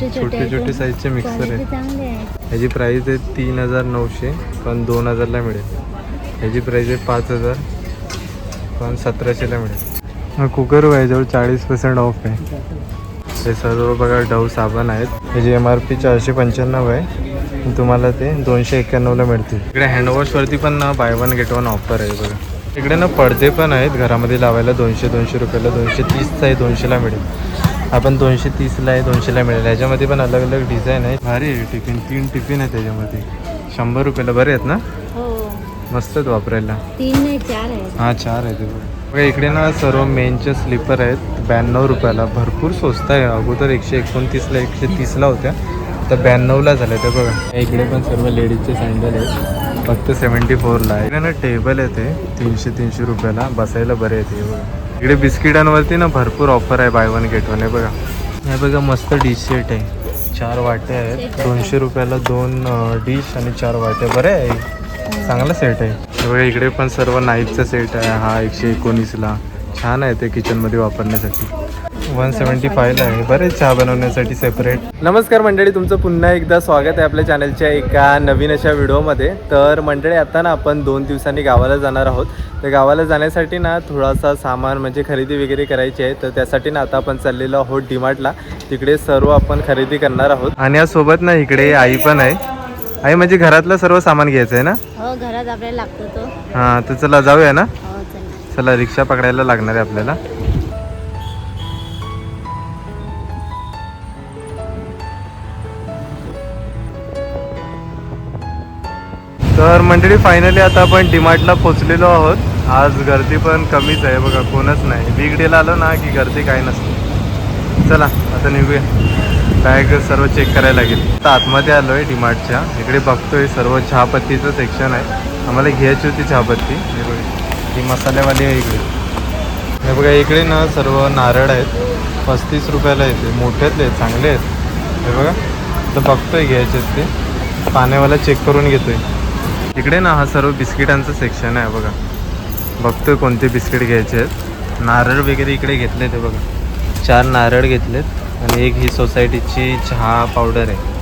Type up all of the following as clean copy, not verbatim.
छोटे छोटे साईजचे मिक्सर आहे. ह्याची प्राईस आहे 3900 पण 2000ला मिळेल. ह्याची प्राईस आहे 5000 पण 1700ला मिळेल. कुकर याच्यावर 40% ऑफ आहे. हे सर्व बघा डव साबण आहेत. ह्याची MRP 495 आहे. तुम्हाला ते 291ला मिळतील. इकडे हँडवॉशवरती पण ना by one get one offer आहे बघा. इकडे ना पडदे पण आहेत घरामध्ये लावायला. 200 रुपयाला. 230चा आहे 200ला मिळेल. आपण 230ला आहे 200ला मिळेल. ह्याच्यामध्ये पण अलग अलग डिझाईन आहे. भारी आहे टिफिन. 3 टिफिन आहे त्याच्यामध्ये. 100 रुपयाला. बरे आहेत ना? मस्त आहेत वापरायला. 3 नाही 4 आहे. हां 4 आहे ते बघा. इकडे ना सर्व मेनचे स्लीपर आहेत 92 रुपयाला. भरपूर स्वस्त आहे. अगोदर 129ला 130ला होत्या. आता 92ला झाल्या त्या बघा. इकडे पण सर्व लेडीजचे सँडल आहेत फक्त 74ला आहे. इकडे ना टेबल आहे ते 300 रुपयाला. बसायला बरे येते बघा. इकडे बिस्किटांवरती ना भरपूर ऑफर आहे बाय वन गेट वन आहे बघा. हे बघा मस्त डिश सेट आहे. 4 वाटे आहेत 200 रुपयाला. 2 डिश आणि 4 वाटे. बरे आहे. चांगला सेट आहे बघा. इकडे पण सर्व नाईफचा सेट आहे. हा 119ला. छान आहे ते किचनमध्ये वापरण्यासाठी. 175ला आहे. बरेच चहा बनवण्यासाठी सेपरेट. नमस्कार मंडळी, तुमचं पुन्हा एकदा स्वागत आहे आपल्या चॅनलच्या एका नवीन अशा व्हिडिओमध्ये. तर मंडळी आता ना आपण 2 दिवसांनी गावाला जाणार आहोत. तर गावाला जाण्यासाठी ना थोडासा सामान म्हणजे खरेदी वगैरे करायची आहे. तर त्यासाठी ना आता आपण चाललेलो आहोत डीमार्टला. तिकडे सर्व आपण खरेदी करणार आहोत. आणि यासोबत ना इकडे आई पण आहे. आई म्हणजे घरातलं सर्व सामान घ्यायचं आहे ना? हो, घरात आपल्याला लागतो तो. हां तर चला जाऊया ना. हो चला. चला रिक्षा पकडायला लागणार आहे आपल्याला. तर मंडळी फायनली आता आपण डीमार्टला पोचलेलो आहोत. आज गर्दी पण कमीच आहे बघा. कोणच नाही. वीकडेला आलो ना की गर्दी काही नसते. चला आता निघूया. बॅग सर्व चेक करायला लागेल. आता आतमध्ये आलो आहे डीमार्टच्या. इकडे बघतोय सर्व चहापत्तीचं सेक्शन आहे. आम्हाला घ्यायची होती चहापत्ती. हे बघा ही मसाल्यावाली आहे इकडे. हे बघा इकडे ना सर्व नारळ आहेत 35 रुपयाला येते. मोठ्यातले आहेत, चांगले आहेत. हे बघा तर बघतोय घ्यायचे ते. पाण्यावाला चेक करून घेतोय. इकडे ना हा सर्व बिस्किटांचं सेक्शन आहे बघा. बघतोय कोणते बिस्किट घ्यायचे आहेत. नारळ वगैरे इकडे घेतले ते बघा. 4 नारळ घेतलेत आणि एक ही सोसायटीची चहा पावडर आहे.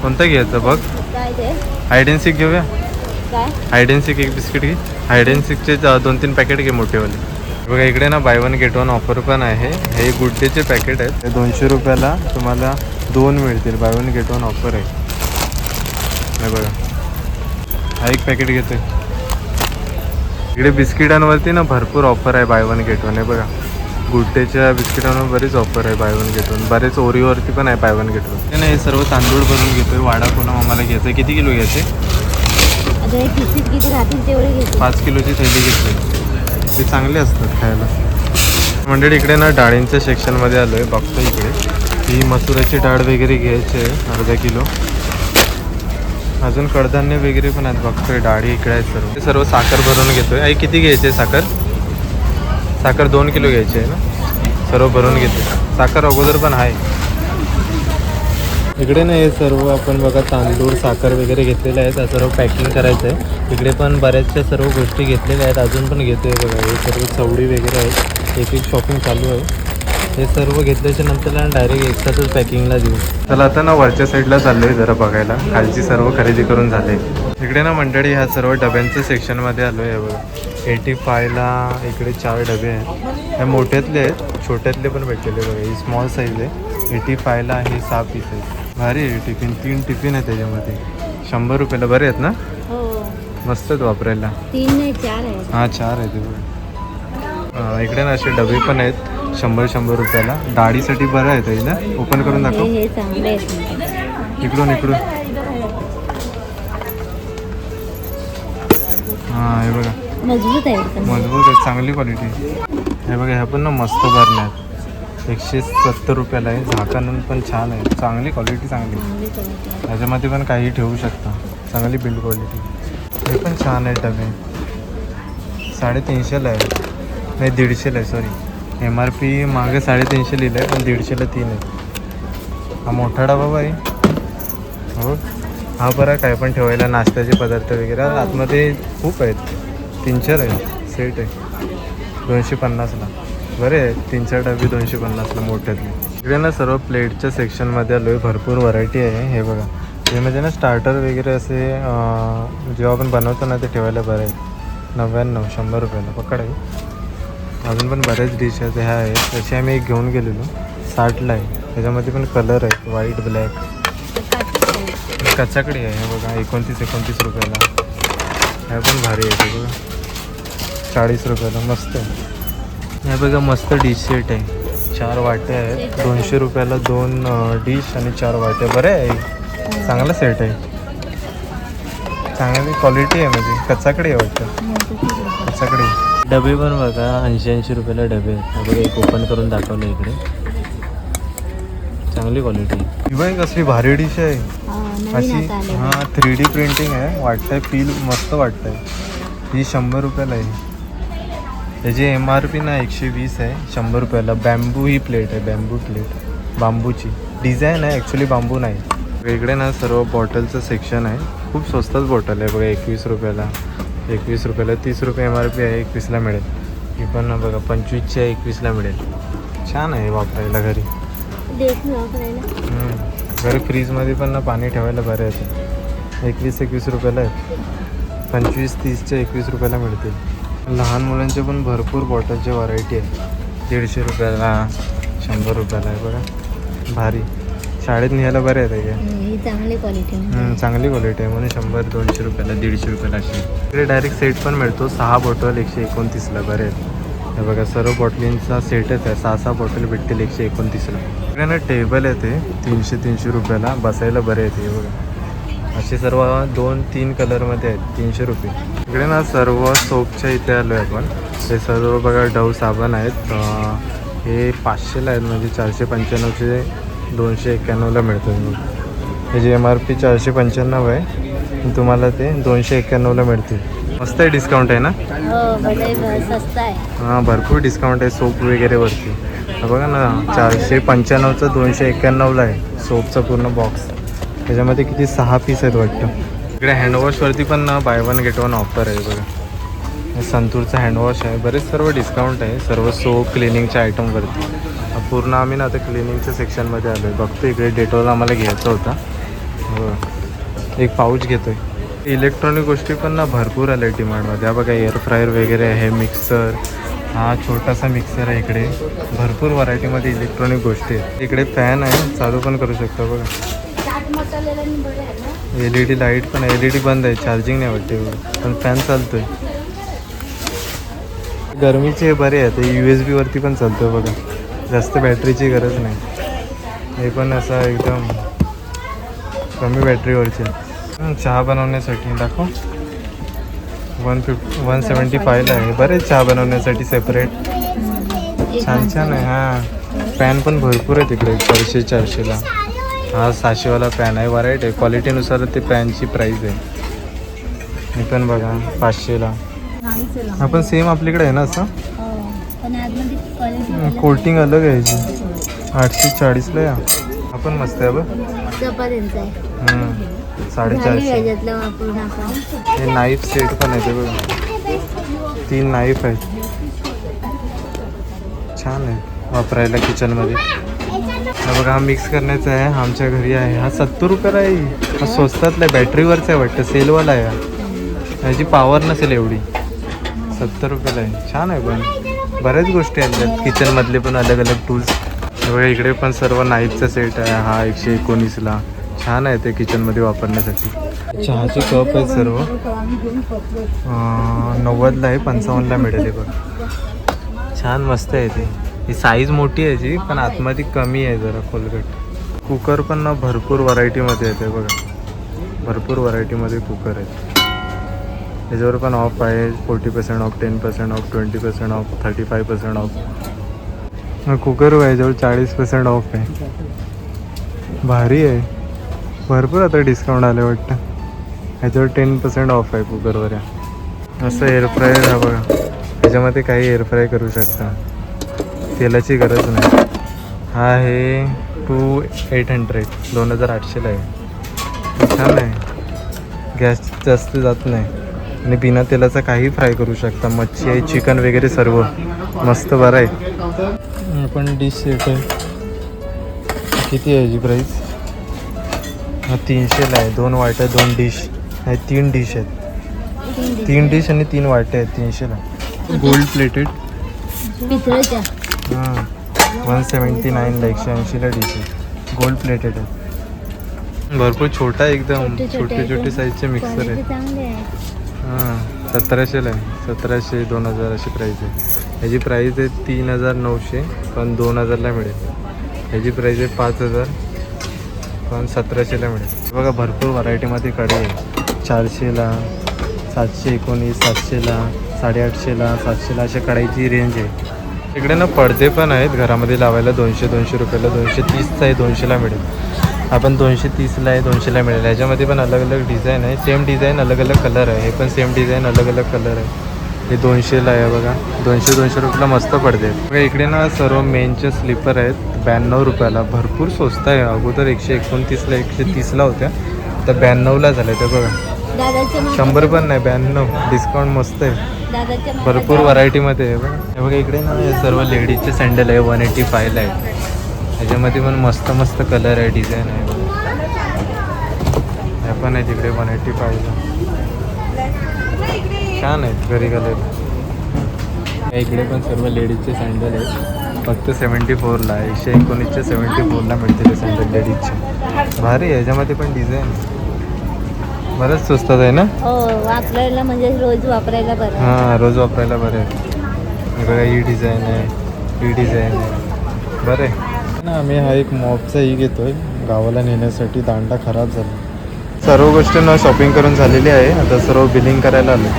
कोणतं घ्यायचं बघ. काय ते? हाईड अँड सीक घेऊया. काय? हाईड अँड सीक एक बिस्किट घे. हाईड अँड सीकचे 2-3 पॅकेट घे मोठेवाले. बघा इकडे ना by one get one offer पण आहे. हे गुड डेचे पॅकेट आहेत. हे 200 रुपयाला तुम्हाला 2 मिळतील. By one get one offer आहे. हे बघा हा एक पॅकेट घेतोय. इकडे बिस्किटांवरती ना भरपूर ऑफर आहे बाय वन गेट वन. हे बघा गुड डेच्या बिस्किटांवर बरीच ऑफर आहे बाय वन गेट वन. बरेच ओरिओवरती पण आहे बाय वन गेट वन. हे सर्व तांदूळ भरून घेतोय. वाडा कोणा आम्हाला घ्यायचं आहे. किती किलो घ्यायचे? आता हे किती किती राहतील तेवढे घेतो. 5 किलोची थैली घेतली. ते चांगले असतात खायला. मंडळी इकडे ना डाळींच्या सेक्शनमध्ये आलो आहे. बघतो इकडे ही मसुराची डाळ वगैरे घ्यायची आहे अर्धा किलो. अजून कडधान्य वगैरे पण आहेत. बघतोय डाळी इकडे आहेत सर्व. ते सर्व साखर भरून घेतोय. आई किती घ्यायची आहे साखर? साखर 2 किलो घ्यायची आहे ना. सर्व भरून घेतो. साखर अगोदर पण आहे इकडे ना. हे सर्व आपण बघा तांदूळ साखर वगैरे घेतलेले आहेत. सर्व पॅकिंग करायचं आहे. इकडे पण बऱ्याचशा सर्व गोष्टी घेतलेल्या आहेत. अजून पण घेतोय बघा. हे सर्व चवडी वगैरे आहेत. एक शॉपिंग चालू आहे. हे सर्व घेतल्याच्या नंतर डायरेक्ट एकसाथच पॅकिंगला देऊ. चला आता ना वरच्या साईडला चाललो आहे जरा बघायला. खालची सर्व खरेदी करून झाले. इकडे ना मंडळी ह्या सर्व डब्यांच्या सेक्शनमध्ये आलो आहे बघा. 85ला इकडे 4 डबे आहेत. हे मोठ्यातले आहेत, छोट्यातले पण भेटलेले बघा. ही स्मॉल साईज आहे. 85ला हे 6 पीस आहेत. भारी आहे टिफिन. 3 टिफिन आहे त्याच्यामध्ये. 100 रुपयाला. बरे आहेत ना? हो मस्त आहेत वापरायला. 3 नाही 4 आहे. हां 4 आहे ते बघा. इकडे ना असे डबे पण आहेत 100 रुपयाला. डाळीसाठी बरं आहे ताई ना. ओपन करून दाखव. हे चांगले आहेत. इकडून हां हे बघा मजबूत आहे. मजबूत आहे. चांगली क्वालिटी. हे बघा ह्या पण ना मस्त भरण्या आहेत. 170 रुपयाला आहे. झाकण पण छान आहे. चांगली क्वालिटी चांगली. ह्याच्यामध्ये पण काही ठेवू शकता. चांगली बिल्ड क्वालिटी. हे पण छान आहे डबे. 350ला आहे. नाही 150ला आहे सॉरी. MRP मागे 350 लिहिलं आहे पण 150ला 3 आहे. हा मोठा डबा बाई. हो हा बरा काय पण ठेवायला नाश्त्याचे पदार्थ वगैरे. आतमध्ये खूप आहेत. 3-4 आहे. सेट आहे 250ला. बरे आहे. 3-4 डबे 250ला मोठ्यातले. इकडे ना सर्व प्लेटच्या सेक्शनमध्ये आलो आहे. भरपूर व्हरायटी आहे. हे बघा, हे म्हणजे ना स्टार्टर वगैरे असे जेव्हा आपण बनवतो ना ते ठेवायला बरं आहे. 99 100 रुपयाला पकड आहे. अजून पण बरेच डिश आहेत. ह्या आहेत तशी आम्ही एक घेऊन गेलेलो 60ला आहे. त्याच्यामध्ये पण कलर आहेत व्हाईट ब्लॅक. कच्चाकडी आहे हे बघा 29 रुपयाला. ह्या पण भारी आहे ते बघा 40 रुपयाला. मस्त आहे. हे बघा मस्त डिश सेट आहे. 4 वाट्या आहेत 200 रुपयाला. 2 डिश आणि 4 वाट्या. बरं आहे, चांगला सेट आहे. चांगली क्वालिटी आहे म्हणजे कच्चाकडी आहे वाटतं. कच्चाकडी डबे पण बघा 80 रुपयाला डबे आहेत. बघा एक ओपन करून दाखवलं इकडे. चांगली क्वालिटी. ही बाई कसली भारी डिश आहे अशी. हां 3D प्रिंटिंग आहे. वाटतंय फील मस्त वाटतंय. ही 100 रुपयाला आहे. त्याची MRP ना 120 आहे. 100 रुपयाला. बॅम्बू ही प्लेट आहे. बॅम्बू प्लेट बांबूची डिझाईन आहे. ॲक्च्युली बांबू नाही. वेगळे ना सर्व बॉटलचं सेक्शन आहे. खूप स्वस्तच बॉटल आहे बघा 21 रुपयाला. 21 रुपयाला. 30 रुपये MRP आहे. 21ला मिळेल. ही पण ना बघा 25ची आहे. 21ला मिळेल. छान आहे वापरायला घरी. घरी फ्रीजमध्ये पण ना पाणी ठेवायला बरं येतं. 21 रुपयाला आहे. 25-30च्या 21 रुपयाला मिळतील. लहान मुलांचे पण भरपूर बॉटलचे व्हरायटी आहे. 150 रुपयाला 100 रुपयाला आहे बघा. भारी. शाळेत न्यायला बरं येतं का. चांगली क्वालिटी. चांगली क्वालिटी आहे म्हणून 100-200 रुपयाला 150 रुपयाला अशी. इकडे डायरेक्ट सेट पण मिळतो. 6 बॉटल 129ला बरे आहेत. हे बघा सर्व बॉटलींचा सेटच आहे. 6 बॉटल भेटतील 129ला. इकडे ना टेबल आहे ते 300 रुपयाला. बसायला बरे येते हे बघा. असे सर्व 2-3 कलरमध्ये आहेत 300 रुपये. इकडे ना सर्व सोपच्या इथे आलो आहे आपण. हे सर्व बघा डव साबण आहेत. हे 500ला आहेत म्हणजे 495चे 291ला मिळतं. त्याची MRP 495 आहे. तुम्हाला ते 291ला मिळतील. मस्त आहे. डिस्काउंट आहे ना. स्वस्त आहे. हां भरपूर डिस्काउंट आहे सोप वगैरेवरती. बघा ना 495चं 291ला आहे सोपचा पूर्ण बॉक्स. त्याच्यामध्ये किती 6 पीस आहेत वाटतं. इकडे हँडवॉशवरती पण ना बाय 1 गेट 1 ऑफर आहे बघा. संतूरचा हँडवॉश आहे. बरेच सर्व डिस्काउंट आहे सर्व सोप क्लिनिंगच्या आयटमवरती. पूर्ण आम्ही ना आता क्लिनिंगच्या सेक्शनमध्ये आलो आहे. बघतो इकडे डेटॉल आम्हाला घ्यायचा होता. हो एक पाऊच घेतो आहे. इलेक्ट्रॉनिक गोष्टी पण ना भरपूर आल्या डिमांडमध्ये. हा बघा एअर फ्रायर वगैरे आहे. मिक्सर. हा छोटासा मिक्सर आहे. इकडे भरपूर व्हरायटीमध्ये इलेक्ट्रॉनिक गोष्टी आहेत. इकडे फॅन आहे चालू पण करू शकतो बघा. LED लाईट पण आहे. LED बंद आहे चार्जिंग नाही वाटते पण फॅन चालतोय. गरमीचे बरे आहे ते USB वरती पण चालतं बघा. जास्त बॅटरीची गरज नाही. हे पण असं एकदम कमी बॅटरीवरचे. चहा बनवण्यासाठी दाखव 175ला आहे. बरेच चहा बनवण्यासाठी सेपरेट. छान आहे. हां पॅन पण भरपूर आहे तिकडे 300-400ला. हा 600वाला पॅन आहे. व्हरायटी आहे. क्वालिटीनुसार ते पॅनची प्राईस आहे. हे पण बघा 500ला. आपण सेम आपल्याकडे आहे ना असं. कोटिंग अलग आहे याची. 840ला या. आपण मस्त आहे बघ. 450. हे नाईफ सेट पण आहे ते बघा. 3 नाईफ आहेत. छान आहे वापरायला किचनमध्ये. हा बघा हा मिक्स करण्याचा आहे. आमच्या घरी आहे. हा 70 रुपयाला आहे. हा स्वस्तातला आहे. बॅटरीवरचा आहे वाटतं. सेलवाला आहे. ह्याची पॉवर नसेल एवढी. 70 रुपयाला आहे. छान आहे पण बऱ्याच गोष्टी आहेत किचनमधले पण अलग अलग टूल्स. बघा इकडे पण सर्व नाईफचा सेट आहे. हा 119ला. छान आहे ते किचनमध्ये वापरण्यासाठी. चहाचे कप आहेत सर्व 90ला आहे. 55ला मिळेल हे बघा. छान मस्त आहे ते. ही साईज मोठी आहे याची पण आतमध्ये कमी आहे जरा खोलगट. कुकर पण ना भरपूर व्हरायटीमध्ये येते बघा. भरपूर व्हरायटीमध्ये कुकर आहेत. त्याच्यावर पण ऑफ आहे. 40% of, 10% of, 20% of, 35% of. Cooker याच्यावर 40% ऑफ आहे. भारी आहे. भरपूर आता डिस्काउंट आले वाटतं. ह्याच्यावर 10% ऑफ आहे कुकरवर. असं एअर फ्रायर आहे बघा. त्याच्यामध्ये काही एअर फ्राय करू शकता. तेलाची गरज नाही. हा आहे 2800 2800ला आहे. छान आहे. गॅस जास्त जात नाही आणि बिना तेलाचा काही फ्राय करू शकता. मच्छी आहे चिकन वगैरे सर्व मस्त बरं आहे. पण डिश सेट आहे किती आहे याची प्राईस? हा 300ला आहे. 2 वाट्या 2 डिश नाही 3 डिश आहेत. 3 डिश आणि 3 वाट्या आहेत 300ला. गोल्ड प्लेटेड पितळेच्या. हां 179ला 180ला डिश आहे. गोल्ड प्लेटेड आहे. भरपूर छोटा आहे एकदम. छोटे साईजचे मिक्सर आहे. चांगले आहे. हां 1700ला आहे. 1700 2000 अशी प्राईस आहे. ह्याची प्राईस आहे 3900 पण 2000ला मिळेल. ह्याची प्राईस आहे 5000 पण 1700ला मिळेल. बघा भरपूर व्हरायटीमध्ये कढई आहे. 400ला 719 700ला 850ला 700ला अशा कढईची रेंज आहे. इकडे ना पडदे पण आहेत घरामध्ये लावायला. 200 रुपयाला. 230चा आहे 200ला मिळेल. आपण 230ला आहे 200ला मिळेल. ह्याच्यामध्ये पण अलग अलग डिझाईन आहे. सेम डिझाईन अलग अलग कलर आहे. हे पण सेम डिझाईन अलग अलग कलर आहे. हे 200ला आहे बघा. 200 रुपयाला मस्त पडदे आहेत. बघा इकडे ना सर्व मेनचे स्लीपर आहेत 92 रुपयाला. भरपूर स्वस्त आहे. अगोदर 129ला 130ला होत्या. तर 92ला झाल्या त्या बघा. 100 पण नाही 92. डिस्काउंट मस्त आहे. भरपूर व्हरायटीमध्ये आहे बघा. हे बघा इकडे ना हे सर्व लेडीजचे सँडल आहे 185ला आहे. ह्याच्यामध्ये पण मस्त मस्त कलर आहे डिझाईन आहे. हे पण आहे तिकडे 185ला. छान आहेत घरी कलर. इकडे पण सर्व लेडीजचे सँडल आहेत फक्त 74ला. 119चे 74ला मिळतील सँडल लेडीजचे. भारी आहे. ह्याच्यामध्ये पण डिझाईन बरंच स्वस्तात आहे ना. हो वापरायला म्हणजे रोज वापरायला बरं. हां रोज वापरायला बरं आहे. बघा ही डिझाईन आहे ही डिझाईन आहे. बरं आहे ना. आम्ही हा एक मॉपचा ही घेतोय गावाला नेण्यासाठी. दांडा खराब झाला. सर्व गोष्टींना शॉपिंग करून झालेली आहे. आता सर्व बिलिंग करायला आलो.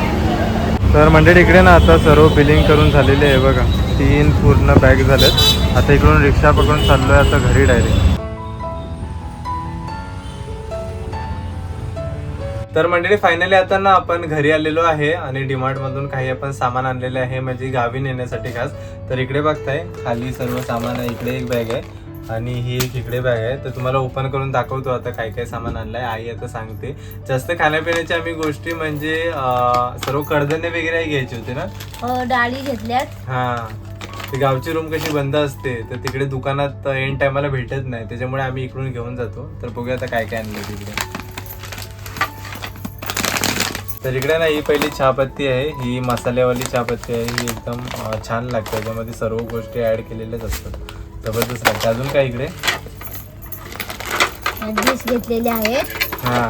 तर मंडळी इकडे ना आता सर्व बिलिंग करून झालेले आहे बघा. 3 पूर्ण बॅग झालेत. आता इकडून रिक्षा पकडून चाललो आहे आता घरी डायरेक्ट. तर मंडळी फायनली आता ना आपण घरी आलेलो आहे आणि डीमार्टमधून काही आपण सामान आणलेले आहे म्हणजे गावी नेण्यासाठी खास. तर इकडे बघताय खाली सर्व सामान आहे. इकडे एक बॅग आहे आणि ही एक इकडे बॅग आहे. तर तुम्हाला ओपन करून दाखवतो आता काय काय सामान आणलंय. आई आता सांगते. जास्त खाण्यापिण्याच्या आम्ही गोष्टी म्हणजे सर्व कडधान्य वगैरे घ्यायचे होते ना. डाळी घेतल्यात. हां ती गावची रूम कशी बंद असते तर तिकडे दुकानात एंड टायमाला भेटत नाही. त्याच्यामुळे आम्ही इकडून घेऊन जातो. तर बघूया आता काय काय आणलं तिकडे. तर इकडे ना ही पहिली चहापत्ती आहे. ही मसाल्यावाली चहापत्ती आहे. ही एकदम छान लागते. त्याच्यामध्ये सर्व गोष्टी ऍड केलेल्याच असतात. जबरदस्त लागते. अजून काय इकडे डिश घेतलेले आहेत. हां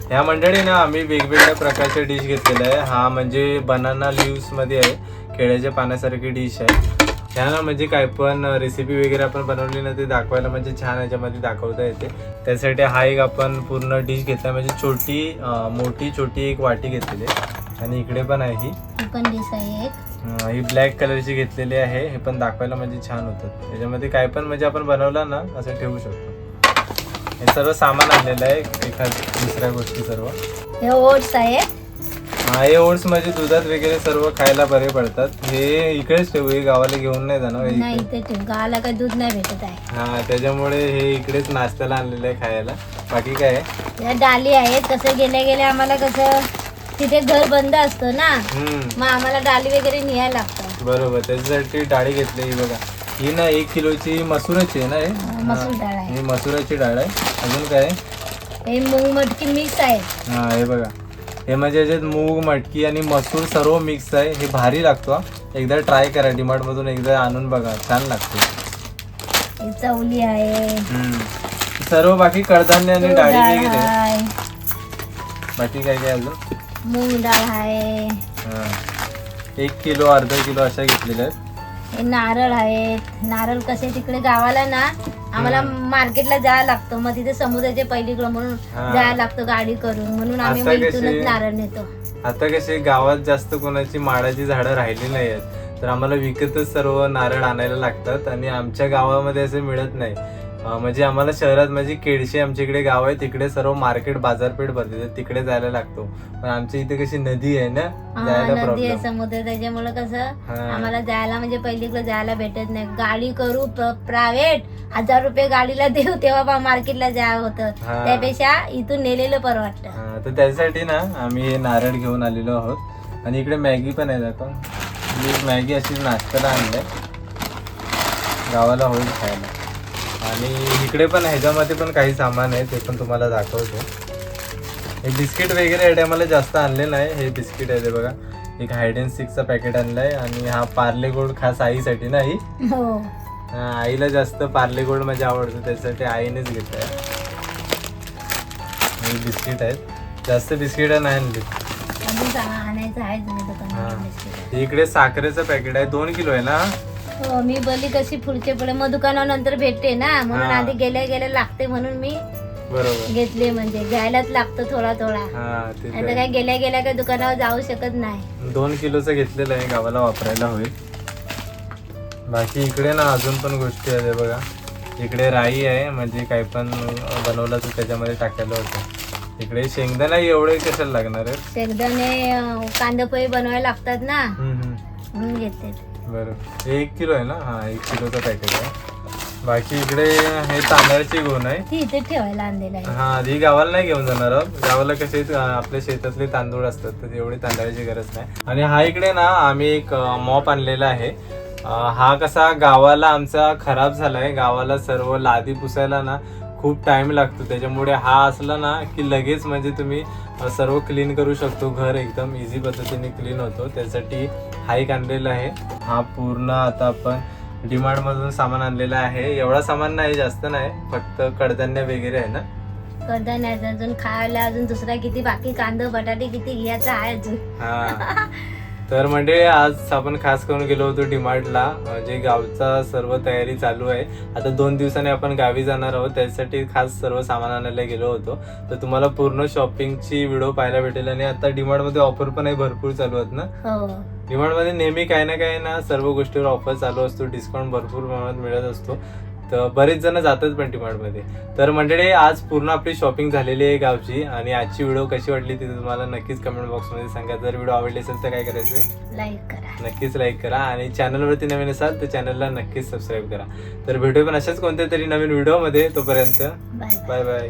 ह्या मंडळी ना आम्ही वेगवेगळ्या प्रकारचे डिश घेतलेले आहे. हा म्हणजे बनाना लिव्स मध्ये आहे. केळ्याच्या पाण्यासारखी डिश आहे. ह्या ना म्हणजे काय पण रेसिपी वगैरे आपण बनवली ना ते दाखवायला म्हणजे छान याच्यामध्ये दाखवता येते. त्यासाठी हा एक आपण पूर्ण डिश घेतला म्हणजे मोठी छोटी एक वाटी घेतलेली आहे. आणि इकडे पण आहे ही पण डिश आहे एक. ही ब्लॅक कलरची घेतलेली आहे. हे पण दाखवायला म्हणजे छान होतं. त्याच्यामध्ये काय पण म्हणजे आपण बनवला ना असं ठेवू शकतो. हे सर्व सामान आणलेलं आहे. एखाद दुसऱ्या गोष्टी सर्व. हे ओट्स आहेत. हा हे ओट्स म्हणजे दुधात वगैरे सर्व खायला बरे पडतात. हे इकडेच ठेवू. हे गावाला घेऊन नाही जाणार. नाही इथे ठेव. गावाला काही दूध नाही भेटत आहे. हा त्याच्यामुळे हे इकडेच नाश्त्याला आणलेलं आहे खायला. बाकी काय आहे या डाली आहेत. कसं गेल्या आम्हाला कसं तिथे घर बंद असतो ना. मग आम्हाला डाली वगैरे न्यायला लागतात. बरोबर त्याच्यासाठी डाळी घेतली. ही बघा ही ना 1 किलोची मसुराची आहे ना. हे मसूर डाळ आहे. ही मसुराची डाळ आहे. अजून काय हे मूग मटकी मिक्स आहे. हा हे बघा हे म्हणजे याच्यात मूग मटकी आणि मसूर सर्व मिक्स आहे. हे भारी लागतो. एकदा ट्राय करा. डीमार्ट मधून एकदा आणून बघा छान लागतो. हे चवली आहे. सर्व बाकी कडधान्य आणि डाळी वगैरे. आहे. बाकी काय काय अजून मूग डाळ आहे. 1 किलो अर्धा किलो अशा घेतलेल्या आहेत. हे नारळ आहेत. नारळ कसे तिकडे गावाला ना आम्हाला मार्केटला जायला लागतं. मग तिथे समुद्राच्या पहिलीकडे म्हणून जायला लागतं गाडी करून. म्हणून आम्ही मग इथूनच नारळ नेतो. आता कसे गावात जास्त कोणाची माडाची झाडं राहिली नाही आहेत तर आम्हाला विकतच सर्व नारळ आणायला लागतात. आणि आमच्या गावामध्ये असं मिळत नाही. म्हणजे आम्हाला शहरात म्हणजे केडशे आमच्या इकडे गाव आहे. तिकडे सर्व मार्केट बाजारपेठ भरते तिकडे जायला लागतो. पण आमच्या इथे कशी नदी आहे ना जायला नदी आहे प्रॉब्लेम. समुद्र त्याच्यामुळे कसं आम्हाला जायला म्हणजे पहिलीकडे जायला भेटत नाही. गाडी करू प्रायव्हेट 1000 रुपये गाडीला देऊ तेव्हा मार्केटला जावं होतं. त्यापेक्षा इथून नेलेलं परवडतं. तर त्यासाठी ना आम्ही हे नारळ घेऊन आलेलो आहोत. आणि इकडे मॅगी पण आहे. आता मॅगी अशी नाश्त्याला आणलंय गावाला होईल खायला. आणि इकडे पण ह्याच्यामध्ये पण काही सामान आहे, ते पण तुम्हाला दाखवतो. हे बिस्किट वगैरे या टायमाला जास्त आणले नाही. हे बिस्किट आहे ते बघा, एक हाईड अँड सीकचा पॅकेट आणलाय. आणि हा पार्ले गोल्ड खास आईसाठी ना, आई हो आईला जास्त पार्ले गोल्ड म्हणजे आवडतं, त्यासाठी आईनेच घेतलाय. हे बिस्किट आहेत, जास्त बिस्किट नाही आणली. अजून आणायचं आहे तुम्ही दुकानात. इकडे साखरेचं पॅकेट आहे, 2 किलो आहे ना. हो मी बोलली कशी पुढचे पुढे मग दुकानानंतर भेटते ना, म्हणून आधी गेल्या गेल्या लागते म्हणून मी बरोबर घेतले. म्हणजे घ्यायलाच लागतं थोडा थोडा, हा ते आता काय गेल्या गेल्या काय दुकानावर जाऊ शकत नाही. 2 किलोचं घेतलेलं आहे, गावाला वापरायला होईल. बाकी इकडे ना अजून पण गोष्टी आहेत. हे बघा, इकडे राई आहे, म्हणजे काही पण बनवलं तर त्याच्यामध्ये टाकायला होतं. इकडे शेंगदाणा एवढे कशाला लागणार आहे, शेंगदाणे कांदापोहे बनवायला लागतात ना, म्हणून घेते. बरोबर. 1 किलो आहे ना, हा 1 किलोचं पॅकेट आहे. बाकी इकडे हे तांदळाची गोण आहे, ती इथे ठेवायला आणलेलं आहे. हा ही गावाला नाही घेऊन जाणार आहोत. गावाला कसे आपल्या शेतातले तांदूळ असतात, तर एवढी तांदळाची गरज नाही. आणि हा इकडे ना आम्ही एक मॉप आणलेला आहे. हा कसा गावाला आमचा खराब झालाय, गावाला सर्व लादी पुसायला ना खूप टाइम लागतो. त्याच्यामुळे हा असला ना की लगेच म्हणजे तुम्ही सर्व क्लीन करू शकतो. घर एकदम इझी पद्धतीने क्लीन होतो. त्यासाठी हा एक आणलेला आहे. हा पूर्ण आता आपण डिमार्ट मधून सामान आणलेला आहे. एवढा सामान नाही, जास्त नाही, फक्त कडधान्य वगैरे आहे ना. कडधान्याचं अजून खायला अजून दुसरा किती बाकी कांदा बटाटे किती घ्यायचं आहे अजून. हा तर म्हणजे आज आपण खास करून गेलो होतो डिमार्टला. म्हणजे गावचा सर्व तयारी चालू आहे. आता 2 दिवसांनी आपण गावी जाणार आहोत, त्यासाठी खास सर्व सामान आणायला गेलो होतो. तर तुम्हाला पूर्ण शॉपिंगची व्हिडिओ पाहायला भेटेल. आणि आता डिमार्ट मध्ये ऑफर पण आहे, भरपूर चालू आहेत ना. हो डिमार्ट मध्ये नेहमी काही ना काही ना सर्व गोष्टीवर ऑफर चालू असतो, डिस्काउंट भरपूर प्रमाणात मिळत असतो. तर बरेच जण जातात पण डिमार्ट मध्ये. तर मंडळी आज पूर्ण आपली शॉपिंग झालेली आहे गावची. आणि आजची व्हिडिओ कशी वाटली ती तुम्हाला नक्कीच कमेंट बॉक्स मध्ये सांगा. जर व्हिडिओ आवडली असेल तर काय करायचं, लाईक करा, नक्कीच लाईक करा. आणि चॅनलवरती नवीन असाल तर चॅनलला नक्कीच सबस्क्राईब करा. तर भेटूया पण अशाच कोणत्या तरी नवीन व्हिडिओ मध्ये. तोपर्यंत बाय बाय बाय.